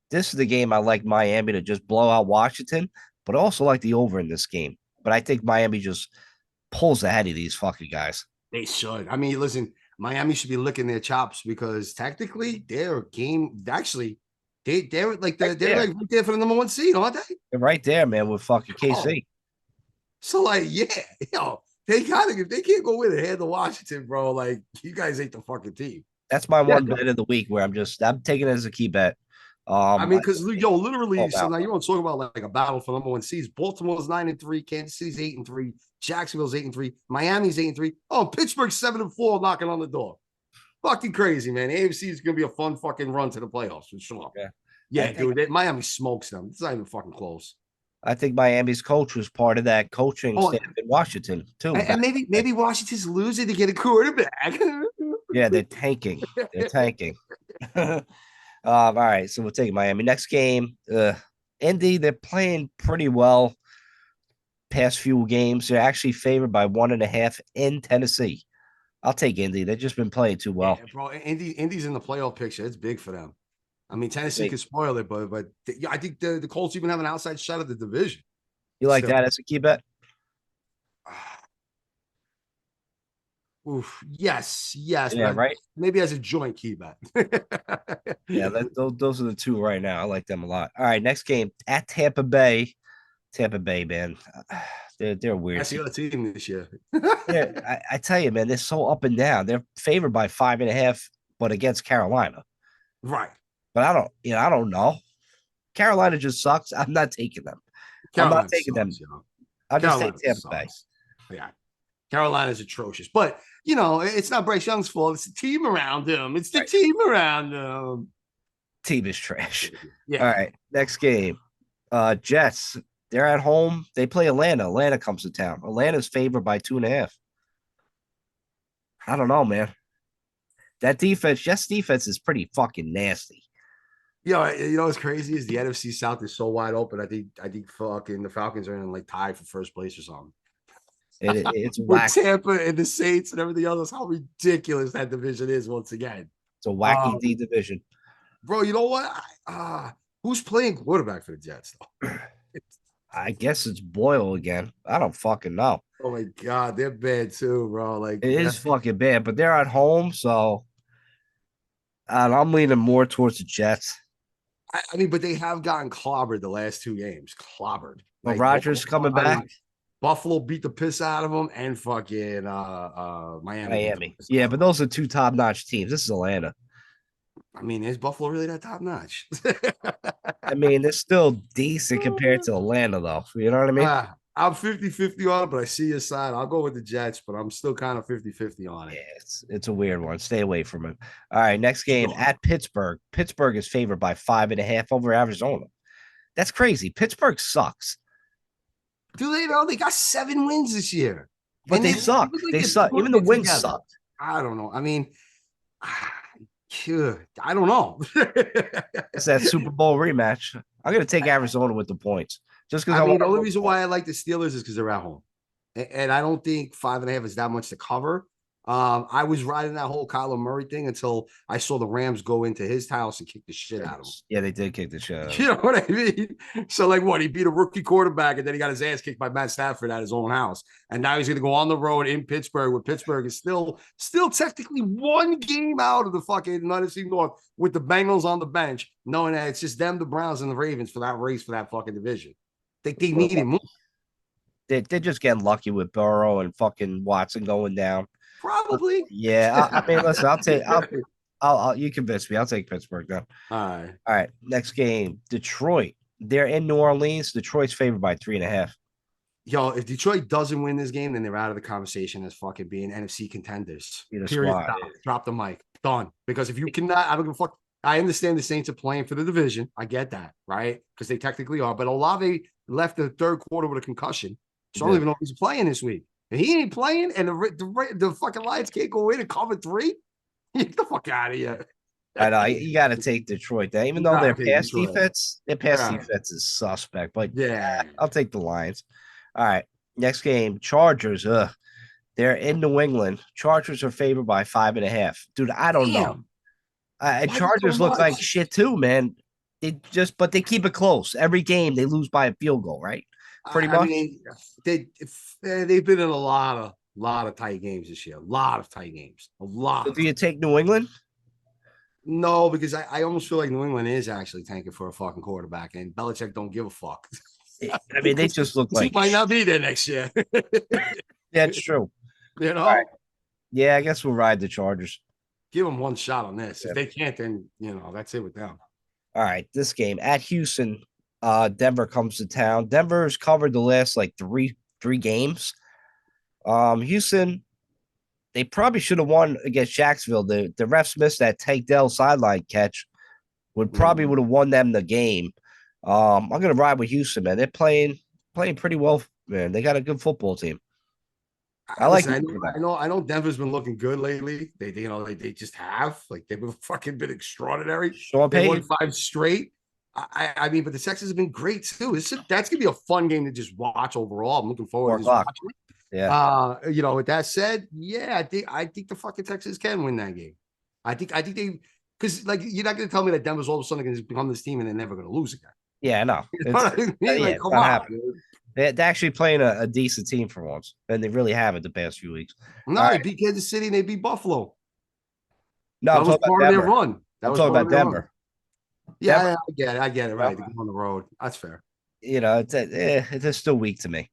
This is the game I like Miami to just blow out Washington, but I also like the over in this game. But I think Miami just pulls ahead of these fucking guys. They should. I mean, listen, Miami should be licking their chops because technically they're a game. Actually, they're like they're like right there for the number 1 seed, aren't they? They're right there, man, with fucking KC. So like, yeah, they gotta, if they can't go with it, handle Washington, bro. Like, you guys ain't the fucking team. That's my one bet of the week where I'm taking it as a key bet. I mean, because literally, so now you want to talk about like a battle for number 1 seeds. Baltimore's 9-3, Kansas City's 8-3, Jacksonville's 8-3, Miami's 8-3. Oh, Pittsburgh's 7-4, knocking on the door. Fucking crazy, man. AFC is gonna be a fun fucking run to the playoffs for sure. Yeah, dude. Miami smokes them. It's not even fucking close. I think Miami's coach was part of that coaching staff in Washington too. And maybe Washington's losing to get a quarterback. Yeah, they're tanking. They're tanking. All right, so we'll take Miami. Next game, Indy, they're playing pretty well past few games. They're actually favored by 1.5 in Tennessee. I'll take Indy. They've just been playing too well. Yeah, bro, Indy's in the playoff picture. It's big for them. I mean, Tennessee could spoil it, but I think the Colts even have an outside shot at the division. You like that as a key bet? Oof, yes. Yeah, right. Maybe as a joint key bet. Yeah, those are the 2 right now. I like them a lot. All right, next game at Tampa Bay. Tampa Bay, man, they're weird. That's the other team this year. Yeah, I tell you, man, they're so up and down. They're favored by 5.5, but against Carolina, right? But I don't know. Carolina just sucks. I'm not taking them. Carolina I'm not taking sucks, them. I'll just take Tampa Bay. Yeah, Carolina's atrocious, but it's not Bryce Young's fault. It's the team around him. It's the team around him. Team is trash. Yeah. All right, next game. Jets. They're at home. They play Atlanta. Atlanta comes to town. Atlanta's favored by 2.5. I don't know, man. That defense, Jets defense is pretty fucking nasty. What's crazy is the NFC South is so wide open. I think fucking the Falcons are in like tie for first place or something. It's wacky. Tampa and the Saints and everything else. How ridiculous that division is once again. It's a wacky D division. Bro, you know what? Who's playing quarterback for the Jets though? I guess it's Boyle again. I don't fucking know. Oh my god, they're bad too, bro. Like it is fucking bad, but they're at home, so I'm leaning more towards the Jets. I mean, but they have gotten clobbered the last 2 games. Clobbered. Like, Rodgers coming back. Buffalo beat the piss out of them, and fucking Miami. Yeah, but those are 2 top-notch teams. This is Atlanta. I mean, is Buffalo really that top-notch? I mean, they're still decent compared to Atlanta, though. You know what I mean? I'm 50-50 on it, but I see your side. I'll go with the Jets, but I'm still kind of 50-50 on it. Yeah, it's a weird one. Stay away from it. All right, next game at Pittsburgh. Pittsburgh is favored by 5.5 over Arizona. That's crazy. Pittsburgh sucks. Do they know? They got 7 wins this year. But they suck. They suck. Even the wins suck. I don't know. I mean, I don't know. It's that Super Bowl rematch. I'm going to take Arizona with the points. Just because the only reason why I like the Steelers is because they're at home. And I don't think 5.5 is that much to cover. I was riding that whole Kyler Murray thing until I saw the Rams go into his house and kick the shit out of him. Yeah, they did kick the shit out of him. You know what I mean? So, like, what? He beat a rookie quarterback, and then he got his ass kicked by Matt Stafford at his own house. And now he's going to go on the road in Pittsburgh, where Pittsburgh is still technically 1 game out of the fucking NFC North with the Bengals on the bench, knowing that it's just them, the Browns, and the Ravens for that race for that fucking division. They need him more. They're just getting lucky with Burrow and fucking Watson going down. Probably. Yeah, I mean, listen, You convince me. I'll take Pittsburgh then. All right. All right. Next game, Detroit. They're in New Orleans. Detroit's favored by 3.5. Yo, if Detroit doesn't win this game, then they're out of the conversation as fucking being NFC contenders. Either Period. squad. Stop. Drop the mic. Done. Because if you cannot, I don't give a fuck. I understand the Saints are playing for the division. I get that, right? Because they technically are. But Olave left the third quarter with a concussion. So I don't even know if he's playing this week. And he ain't playing, and the fucking Lions can't go in and cover 3. Get the fuck out of here. I know you got to take Detroit there, even though their pass defense is suspect. But yeah, I'll take the Lions. All right, next game, Chargers. They're in New England. Chargers are favored by 5.5. Dude, I don't know. Chargers look like shit too, man. But they keep it close. Every game they lose by a field goal, right? Pretty much. Mean, they've been in a lot of tight games this year. A lot of tight games. A lot. So do you take New England? No, because I almost feel like New England is actually tanking for a fucking quarterback, and Belichick don't give a fuck. I mean, they just look like he might not be there next year. Yeah, it's true. You know? Right. Yeah, I guess we'll ride the Chargers. Give them one shot on this. If they can't, then that's it with them. All right, this game at Houston, Denver comes to town. Denver's covered the last like three games. Houston, they probably should have won against Jacksonville. The refs missed that Tank Dell sideline catch. Would have won them the game. I'm gonna ride with Houston, man. They're playing pretty well, man. They got a good football team. I know Denver's been looking good lately. They just have they've been extraordinary. They won 5 straight. I mean, but the Texans have been great too. That's gonna be a fun game to just watch overall. I'm looking forward to watching it. Yeah. With that said, yeah, I think the fucking Texans can win that game. I think they because you're not gonna tell me that Denver's all of a sudden gonna become this team and they're never gonna lose again. Yeah, no. Come on. They're actually playing a decent team for once, and they really have it the past few weeks. No, they beat Kansas City and they beat Buffalo. No, that was part of their run. I'm talking about Denver. Yeah, I get it. Right, they go on the road. That's fair. It's still weak to me.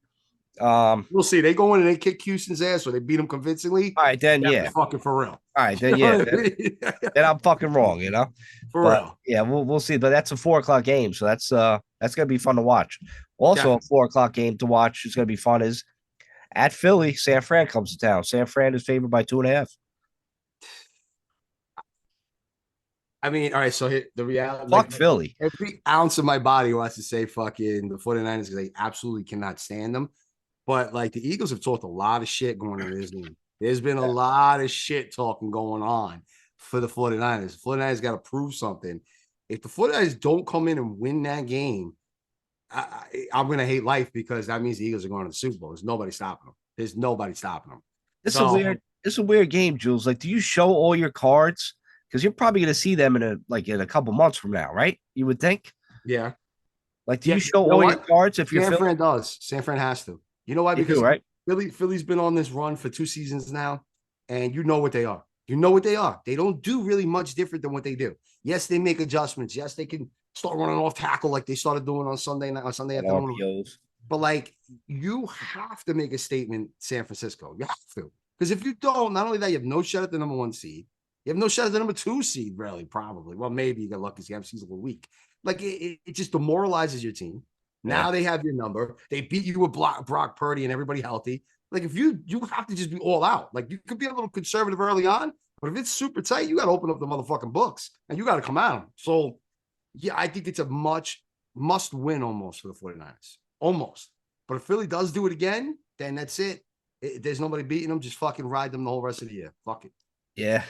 We'll see. They go in and they kick Houston's ass, or they beat them convincingly. All right, then fucking for real. All right, then then I'm fucking wrong, For real. Yeah, we'll see. But that's a 4:00 game, so that's gonna be fun to watch. Also, a 4:00 game to watch is gonna be fun is at Philly. San Fran comes to town. San Fran is favored by 2.5. I mean, all right. So the reality, fuck Philly. Every ounce of my body wants to say fucking the 49ers because they absolutely cannot stand them. But the Eagles have talked a lot of shit going into this game. There's been a lot of shit talking going on for the 49ers. The 49ers got to prove something. If the 49ers don't come in and win that game, I'm going to hate life because that means the Eagles are going to the Super Bowl. There's nobody stopping them. This is a weird game, Jules. Do you show all your cards? Because you're probably going to see them in a couple months from now, right? You would think. Yeah. Do you show all your cards if you're San Fran does. San Fran has to. You know why? Because right? Philly's been on this run for 2 seasons now, and you know what they are. You know what they are. They don't do really much different than what they do. Yes, they make adjustments. Yes, they can start running off tackle like they started doing on Sunday night, on Sunday afternoon. But you have to make a statement, San Francisco. You have to. Because if you don't, not only that, you have no shot at the number 1 seed. You have no shot at the number 2 seed, really, probably. Well, maybe you got lucky because the MC's a little weak. It just demoralizes your team. Now they have your number. They beat you with Brock Purdy and everybody healthy. If you have to just be all out. You could be a little conservative early on, but if it's super tight, you got to open up the motherfucking books and you got to come at them. So, yeah, I think it's a must win almost for the 49ers. Almost. But if Philly does do it again, then that's it. There's nobody beating them. Just fucking ride them the whole rest of the year. Fuck it. Yeah.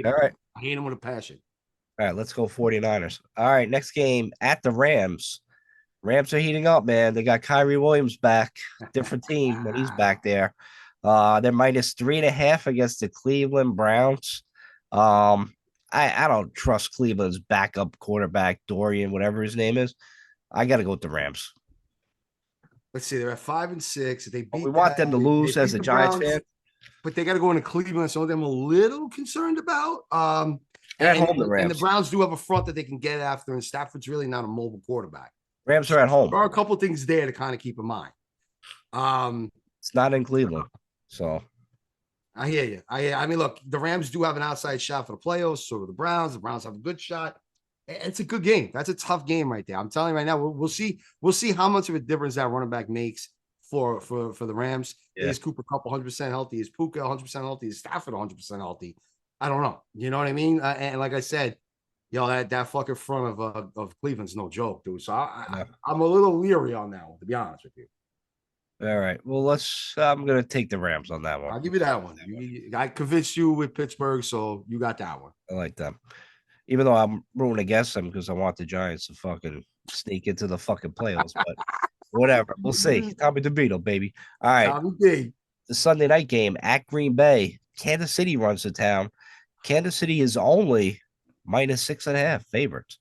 All right. I hate them with a passion. All right, let's go 49ers. All right, next game at the Rams. Rams are heating up, man. They got Kyrie Williams back. Different team when he's back there. They're minus 3.5 against the Cleveland Browns. I don't trust Cleveland's backup quarterback, Dorian, whatever his name is. I got to go with the Rams. Let's see. They're at 5-6. We want them to lose as a Giants fan. But they got to go into Cleveland. So I'm a little concerned about. And the Browns do have a front that they can get after, and Stafford's really not a mobile quarterback. Rams are at home. There are a couple of things there to kind of keep in mind. It's not in Cleveland, so I hear you. I mean, look, the Rams do have an outside shot for the playoffs. So do the Browns. The Browns have a good shot. It's a good game. That's a tough game right there. I'm telling you right now. We'll see. We'll see how much of a difference that running back makes for the Rams. Yeah. Is Cooper Kupp 100% healthy? Is Puka 100% healthy? Is Stafford 100% healthy? I don't know. You know what I mean? And like I said, that fucking front of Cleveland's no joke, dude. So I'm a little leery on that one, to be honest with you. All right. Well, I'm gonna take the Rams on that one. I'll give you that one. I convinced you with Pittsburgh, so you got that one. I like them. Even though I'm rooting against them because I want the Giants to fucking sneak into the fucking playoffs, but whatever. We'll see. Tommy DeVito, baby. All right. Tommy D. The Sunday night game at Green Bay. Kansas City runs to town. Kansas City is only -6.5 favorites.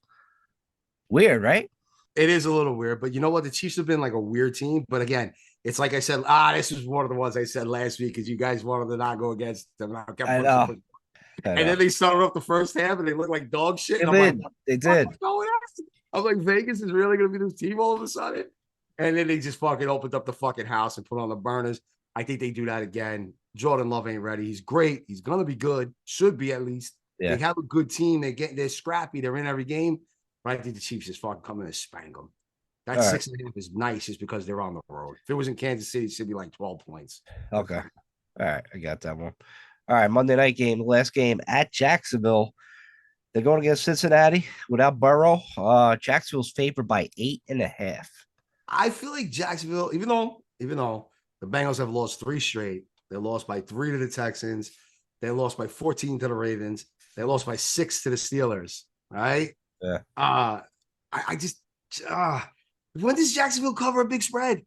Weird, right? It is a little weird, but you know what? The Chiefs have been like a weird team. But again, it's like I said, this was one of the ones I said last week because you guys wanted to not go against them. I know. And then they started off the first half and they looked like dog shit. They did. I'm like, Vegas is really going to be this team all of a sudden. And then they just fucking opened up the fucking house and put on the burners. I think they do that again. Jordan Love ain't ready. He's great. He's going to be good. Should be at least. Yeah. They have a good team. They're scrappy. They're in every game. But I think the Chiefs just fucking come in and spank them. That 6.5 is nice just because they're on the road. If it was in Kansas City, it should be like 12 points. Okay. All right. I got that one. All right. Monday night game, last game at Jacksonville. They're going against Cincinnati without Burrow. Jacksonville's favored by 8.5. I feel like Jacksonville, even though the Bengals have lost 3 straight, they lost by 3 to the Texans. They lost by 14 to the Ravens. They lost by 6 to the Steelers. Right? Yeah. I just when does Jacksonville cover a big spread?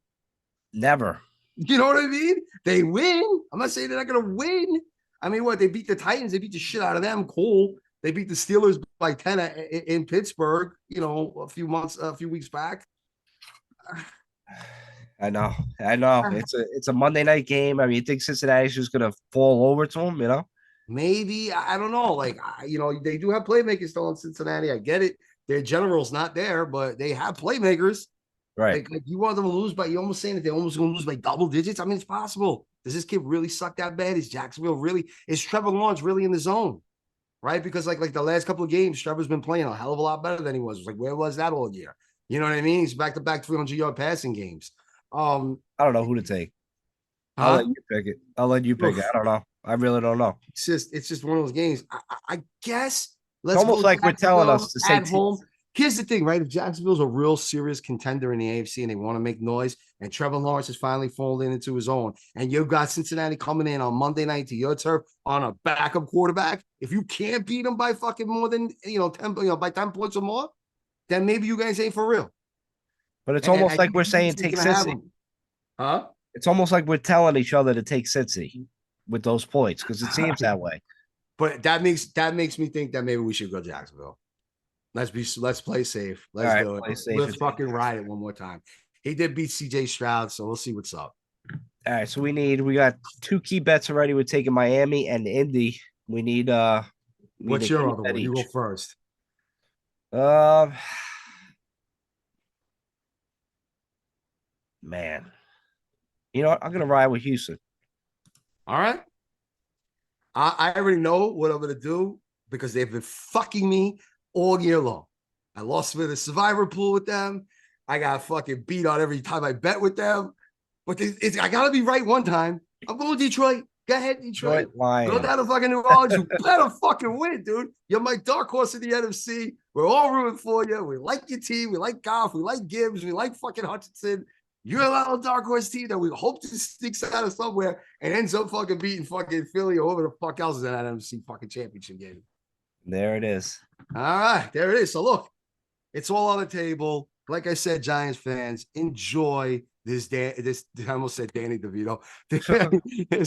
Never. You know what I mean? They win. I'm not saying they're not going to win. I mean, what? They beat the Titans. They beat the shit out of them. Cool. They beat the Steelers by 10 in Pittsburgh, a few weeks back. I know. It's a Monday night game. I mean, you think Cincinnati's just going to fall over to them, Maybe. I don't know. Like, they do have playmakers still in Cincinnati. I get it. Their general's not there, but they have playmakers. Right. Like you want them to lose by, you're almost saying that they're almost going to lose by double digits. I mean, it's possible. Does this kid really suck that bad? Is Trevor Lawrence really in the zone? Right? Because like the last couple of games, Trevor's been playing a hell of a lot better than he was. Like, where was that all year? You know what I mean? He's back-to-back 300-yard passing games. I don't know who to take. I'll let you pick it. I don't know. I really don't know. It's just one of those games. I guess it's almost like we're telling us to stay at home. Here's the thing, right? If Jacksonville's a real serious contender in the AFC and they want to make noise, and Trevor Lawrence is finally falling into his own, and you've got Cincinnati coming in on Monday night to your turf on a backup quarterback, if you can't beat them by fucking more than 10, by 10 points or more, then maybe you guys ain't for real. But it's almost like we're saying take Cincy. Huh? It's almost like we're telling each other to take Cincy with those points because it seems that way. But that makes me think that maybe we should go Jacksonville. Let's play safe. Let's do it. Let's fucking ride it one more time. He did beat CJ Stroud, so we'll see what's up. All right, so we got 2 key bets already. We're taking Miami and Indy. We need what's your other one? You go first. Man. You know what? I'm gonna ride with Houston. All right. I already know what I'm gonna do because they've been fucking me all year long. I lost with a survivor pool with them. I got fucking beat on every time I bet with them. But I gotta be right one time. I'm going to Detroit. Go ahead, Detroit. Go down to fucking New Orleans. You better fucking win, dude. You're my dark horse in the NFC. We're all rooting for you. We like your team. We like Goff. We like Gibbs. We like fucking Hutchinson. You're a little dark horse team that we hope to sneaks out of somewhere and ends up fucking beating fucking Philly or whoever the fuck else is in that NFC fucking championship game. There it is. All right, there it is. So look, it's all on the table. Like I said, Giants fans, enjoy this. I almost said Danny DeVito. This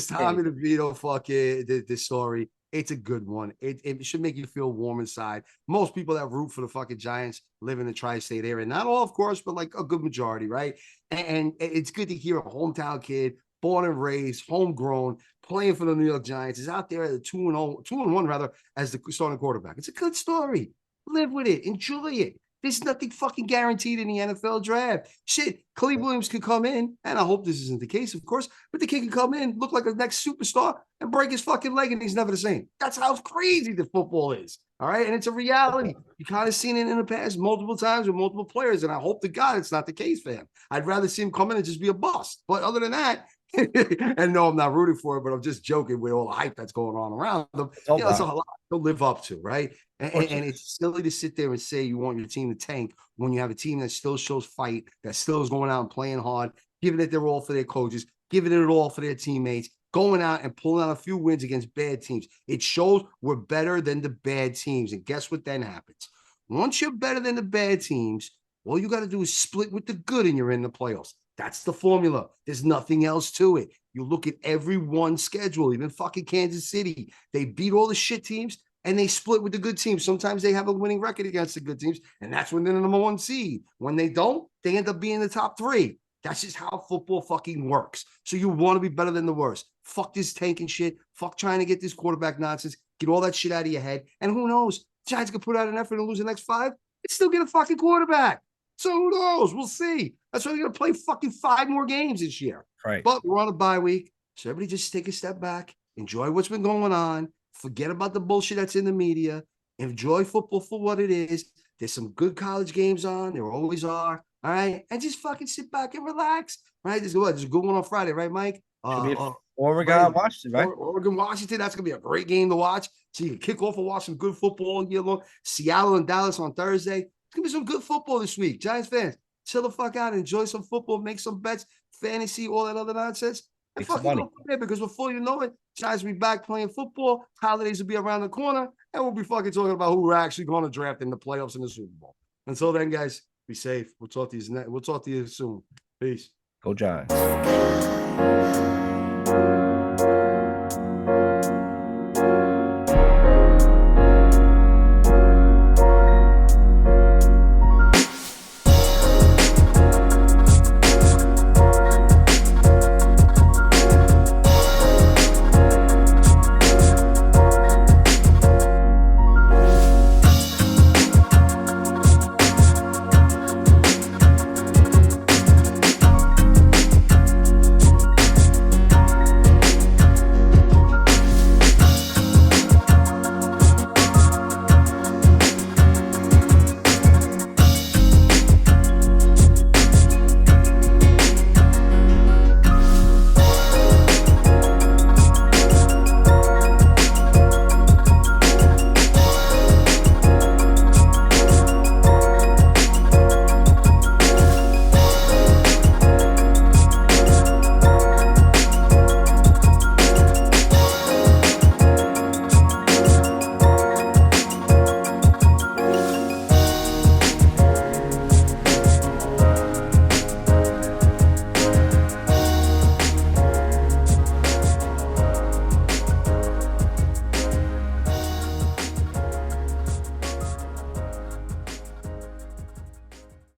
Tommy DeVito fucking this story. It's a good one. It should make you feel warm inside. Most people that root for the fucking Giants live in the tri-state area. Not all, of course, but like a good majority, right? And it's good to hear a hometown kid, born and raised, homegrown, playing for the New York Giants, is out there at the 2-1 rather, as the starting quarterback. It's a good story. Live with it. Enjoy it. There's nothing fucking guaranteed in the NFL draft. Shit, Khalid Williams could come in, and I hope this isn't the case, of course, but the kid can come in, look like the next superstar, and break his fucking leg, and he's never the same. That's how crazy the football is. All right. And it's a reality. You kind of seen it in the past multiple times with multiple players. And I hope to God it's not the case for him. I'd rather see him come in and just be a bust. But other than that, and no, I'm not rooting for it, but I'm just joking with all the hype that's going on around them. It's a lot to live up to, right? And it's silly to sit there and say you want your team to tank when you have a team that still shows fight, that still is going out and playing hard, giving it their all for their coaches, giving it all for their teammates, going out and pulling out a few wins against bad teams. It shows we're better than the bad teams. And guess what then happens? Once you're better than the bad teams, all you got to do is split with the good and you're in the playoffs. That's the formula. There's nothing else to it. You look at every one schedule, even fucking Kansas City. They beat all the shit teams and they split with the good teams. Sometimes they have a winning record against the good teams, and that's when they're the number one seed. When they don't, they end up being the top three. That's just how football fucking works. So you want to be better than the worst. Fuck this tanking shit. Fuck trying to get this quarterback nonsense. Get all that shit out of your head. And who knows? Giants could put out an effort and lose the next 5 and still get a fucking quarterback. So who knows? We'll see. That's why we're going to play fucking 5 more games this year. Right. But we're on a bye week. So everybody just take a step back. Enjoy what's been going on. Forget about the bullshit that's in the media. Enjoy football for what it is. There's some good college games on. There always are. All right. And just fucking sit back and relax. Right. There's a good one on Friday, right, Mike? Oregon, Washington, right? Oregon, Washington. That's going to be a great game to watch. So you can kick off and watch some good football all year long. Seattle and Dallas on Thursday. It's going to be some good football this week. Giants fans, chill the fuck out. Enjoy some football. Make some bets. Fantasy, all that other nonsense. And fucking go from there, because before you know it, Giants will be back playing football. Holidays will be around the corner. And we'll be fucking talking about who we're actually going to draft in the playoffs and the Super Bowl. Until then, guys, be safe. We'll talk to you soon. Peace. Go Giants.